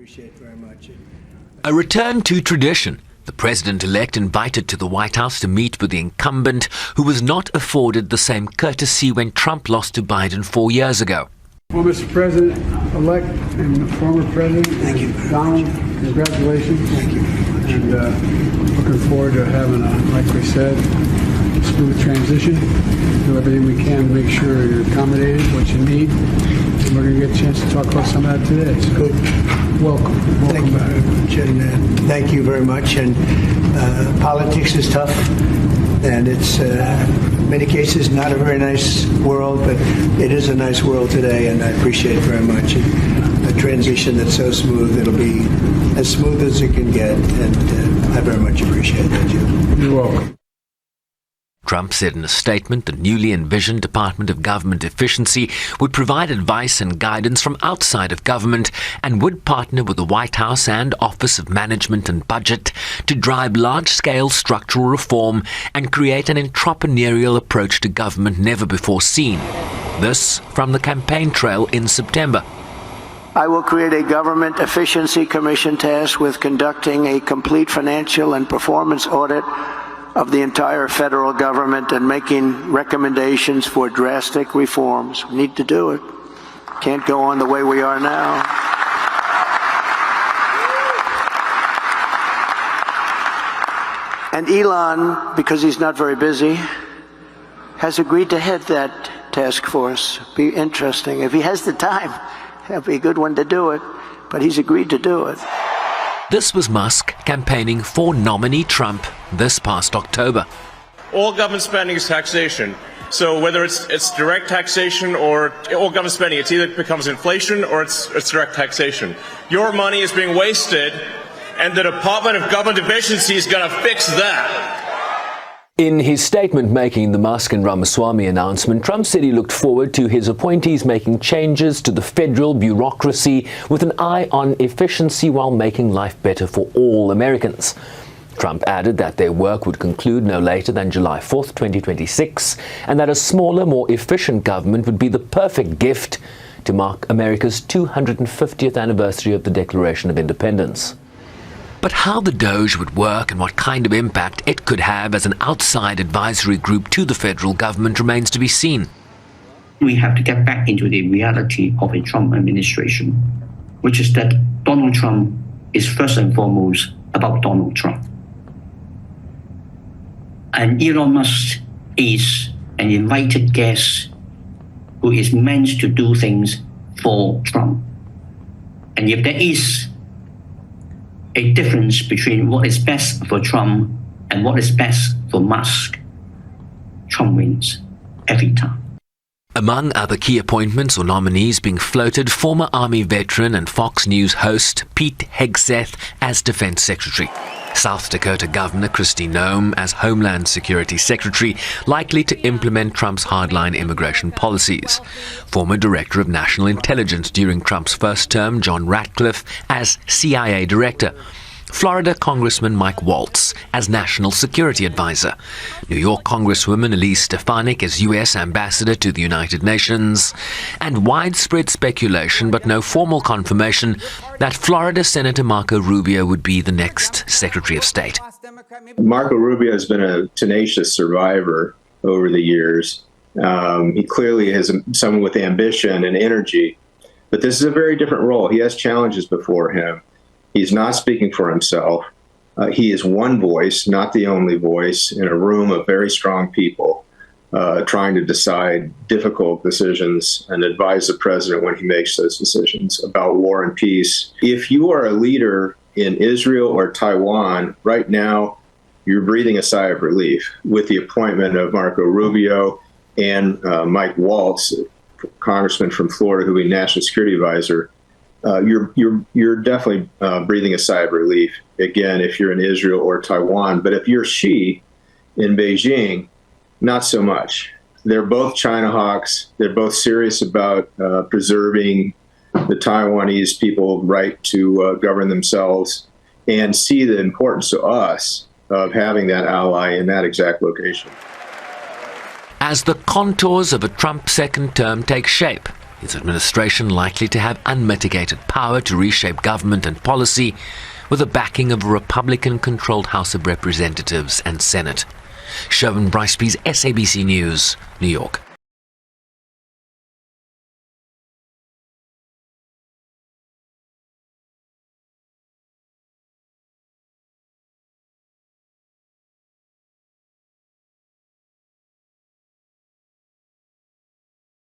Appreciate very much. A return to tradition. The president-elect invited to the White House to meet with the incumbent, who was not afforded the same courtesy when Trump lost to Biden 4 years ago. Well, Mr. President-elect and former President, Thank you. Donald, congratulations. Thank you. And looking forward to having like we said, smooth transition. Do everything we can to make sure you're accommodated, what you need. And we're going to get a chance to talk about some of that today. So Good. welcome. Thank you Welcome back. very much. And thank you very much. And politics is tough, and it's in many cases not a very nice world, but it is a nice world today, and I appreciate it very much. And a transition that's so smooth, it'll be as smooth as it can get, and I very much appreciate that, Jim. You're welcome. Trump said in a statement the newly envisioned Department of Government Efficiency would provide advice and guidance from outside of government and would partner with the White House and Office of Management and Budget to drive large-scale structural reform and create an entrepreneurial approach to government never before seen. This from the campaign trail in September. I will create a Government Efficiency Commission tasked with conducting a complete financial and performance audit of the entire federal government and making recommendations for drastic reforms. We need to do it. Can't go on the way we are now. And Elon, because he's not very busy, has agreed to head that task force. Be interesting. If he has the time, that'd be a good one to do it. But he's agreed to do it. This was Musk campaigning for nominee Trump this past October. All government spending is taxation. So whether it's direct taxation or all government spending, it either becomes inflation or it's direct taxation. Your money is being wasted, and the Department of Government Efficiency is going to fix that. In his statement making the Musk and Ramaswamy announcement, Trump said he looked forward to his appointees making changes to the federal bureaucracy with an eye on efficiency while making life better for all Americans. Trump added that their work would conclude no later than July 4th, 2026, and that a smaller, more efficient government would be the perfect gift to mark America's 250th anniversary of the Declaration of Independence. But how the DOGE would work and what kind of impact it could have as an outside advisory group to the federal government remains to be seen. We have to get back into the reality of a Trump administration, which is that Donald Trump is first and foremost about Donald Trump. And Elon Musk is an invited guest who is meant to do things for Trump. And if there is a difference between what is best for Trump and what is best for Musk, Trump wins every time. Among other key appointments or nominees being floated, former Army veteran and Fox News host Pete Hegseth as Defense Secretary. South Dakota Governor Kristi Noem as Homeland Security Secretary, likely to implement Trump's hardline immigration policies. Former Director of National Intelligence during Trump's first term, John Ratcliffe, as CIA Director. Florida Congressman Mike Waltz as National Security Advisor. New York Congresswoman Elise Stefanik as U.S. Ambassador to the United Nations. And widespread speculation, but no formal confirmation, that Florida Senator Marco Rubio would be the next Secretary of State. Marco Rubio has been a tenacious survivor over the years. He clearly is someone with ambition and energy, but this is a very different role. He has challenges before him. He's not speaking for himself. He is one voice, not the only voice, in a room of very strong people trying to decide difficult decisions and advise the president when he makes those decisions about war and peace. If you are a leader in Israel or Taiwan, right now, you're breathing a sigh of relief with the appointment of Marco Rubio and Mike Waltz, congressman from Florida, who will be National Security Advisor. You're definitely breathing a sigh of relief, again, if you're in Israel or Taiwan. But if you're Xi in Beijing, not so much. They're both China hawks. They're both serious about preserving the Taiwanese people's right to govern themselves and see the importance to us of having that ally in that exact location. As the contours of a Trump second term take shape, his administration likely to have unmitigated power to reshape government and policy with the backing of a Republican-controlled House of Representatives and Senate. Sherwin Bryceby's SABC News, New York.